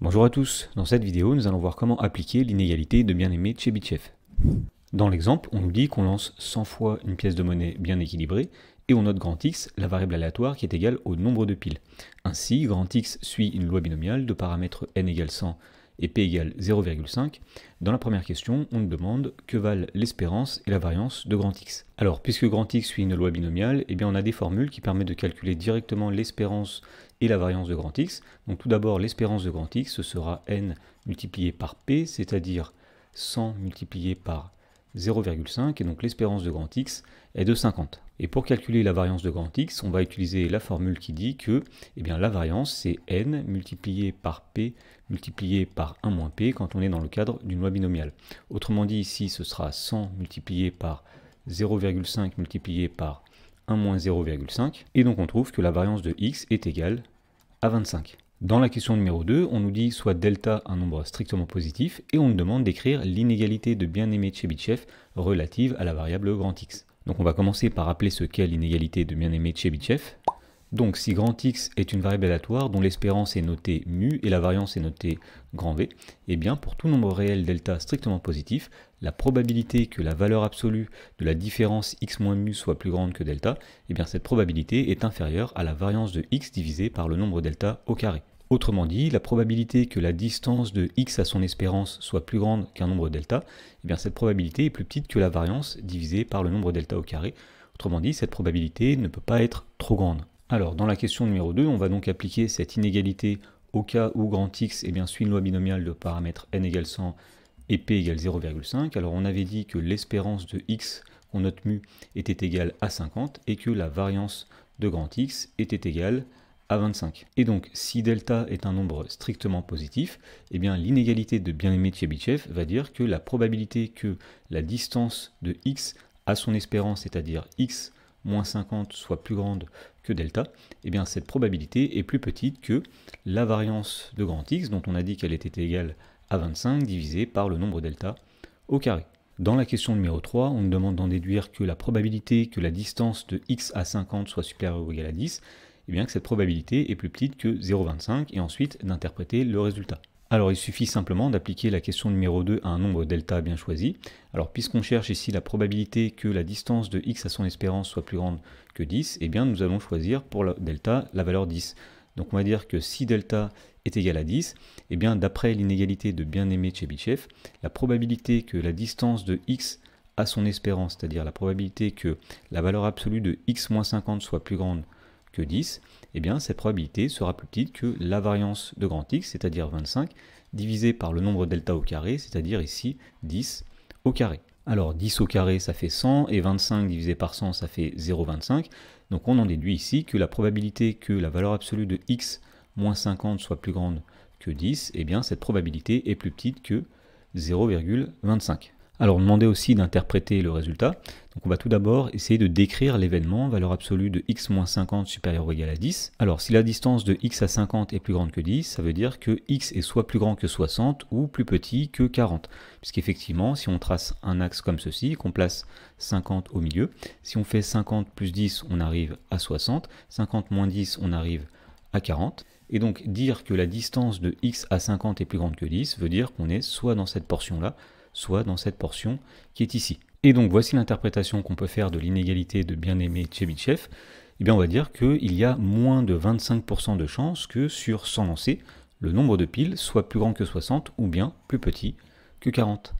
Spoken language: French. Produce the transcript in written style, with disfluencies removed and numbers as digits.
Bonjour à tous, dans cette vidéo nous allons voir comment appliquer l'inégalité de bien-aimé de Chebyshev. Dans l'exemple, on nous dit qu'on lance 100 fois une pièce de monnaie bien équilibrée et on note grand X, la variable aléatoire qui est égale au nombre de piles. Ainsi, grand X suit une loi binomiale de paramètres n égale 100 et p égale 0,5. Dans la première question, on nous demande que valent l'espérance et la variance de grand X. Alors, puisque grand X suit une loi binomiale, eh bien on a des formules qui permettent de calculer directement l'espérance et la variance de grand X. Donc tout d'abord, l'espérance de grand X, ce sera n multiplié par p, c'est-à-dire 100 multiplié par 0,5, et donc l'espérance de grand X est de 50. Et pour calculer la variance de grand X, on va utiliser la formule qui dit que la variance c'est n multiplié par p multiplié par 1 moins p quand on est dans le cadre d'une loi binomiale. Autrement dit, ici ce sera 100 multiplié par 0,5 multiplié par 1 moins 0,5, et donc on trouve que la variance de x est égale à 25. Dans la question numéro 2, on nous dit soit delta un nombre strictement positif, et on nous demande d'écrire l'inégalité de bien-aimé de Chebyshev relative à la variable grand X. Donc on va commencer par appeler ce qu'est l'inégalité de bien-aimé de Chebyshev. Donc si grand X est une variable aléatoire dont l'espérance est notée mu et la variance est notée grand V, et bien pour tout nombre réel delta strictement positif, la probabilité que la valeur absolue de la différence x moins mu soit plus grande que delta, et bien cette probabilité est inférieure à la variance de x divisée par le nombre delta au carré. Autrement dit, la probabilité que la distance de x à son espérance soit plus grande qu'un nombre delta, et bien cette probabilité est plus petite que la variance divisée par le nombre delta au carré. Autrement dit, cette probabilité ne peut pas être trop grande. Alors, dans la question numéro 2, on va donc appliquer cette inégalité au cas où grand X suit une loi binomiale de paramètres n égale 100 et p égale 0,5. Alors, on avait dit que l'espérance de x qu'on note mu était égale à 50 et que la variance de grand X était égale à 25. Et donc, si delta est un nombre strictement positif, l'inégalité de bien-aimé de Chebyshev va dire que la probabilité que la distance de x à son espérance, c'est-à-dire x moins 50 soit plus grande que delta, cette probabilité est plus petite que la variance de grand X, dont on a dit qu'elle était égale à 25, divisée par le nombre delta au carré. Dans la question numéro 3, on nous demande d'en déduire que la probabilité que la distance de x à 50 soit supérieure ou égale à 10, que cette probabilité est plus petite que 0,25, et ensuite d'interpréter le résultat. Alors il suffit simplement d'appliquer la question numéro 2 à un nombre delta bien choisi. Alors puisqu'on cherche ici la probabilité que la distance de x à son espérance soit plus grande que 10, nous allons choisir pour la delta la valeur 10. Donc on va dire que si delta est égal à 10, d'après l'inégalité de bien-aimé de Chebyshev, la probabilité que la distance de x à son espérance, c'est-à-dire la probabilité que la valeur absolue de x moins 50 soit plus grande que 10, cette probabilité sera plus petite que la variance de grand X, c'est-à-dire 25, divisée par le nombre delta au carré, c'est-à-dire ici 10 au carré. Alors 10 au carré ça fait 100, et 25 divisé par 100 ça fait 0,25, donc on en déduit ici que la probabilité que la valeur absolue de x moins 50 soit plus grande que 10, cette probabilité est plus petite que 0,25. Alors, on demandait aussi d'interpréter le résultat. Donc, on va tout d'abord essayer de décrire l'événement, valeur absolue de x moins 50 supérieure ou égale à 10. Alors, si la distance de x à 50 est plus grande que 10, ça veut dire que x est soit plus grand que 60 ou plus petit que 40. Puisqu'effectivement, si on trace un axe comme ceci, qu'on place 50 au milieu, si on fait 50 plus 10, on arrive à 60, 50 moins 10, on arrive à 40. Et donc, dire que la distance de x à 50 est plus grande que 10 veut dire qu'on est soit dans cette portion-là, soit dans cette portion qui est ici. Et donc voici l'interprétation qu'on peut faire de l'inégalité de bien-aimé de Chebyshev. On va dire qu'il y a moins de 25% de chances que sur 100 lancés, le nombre de piles soit plus grand que 60 ou bien plus petit que 40.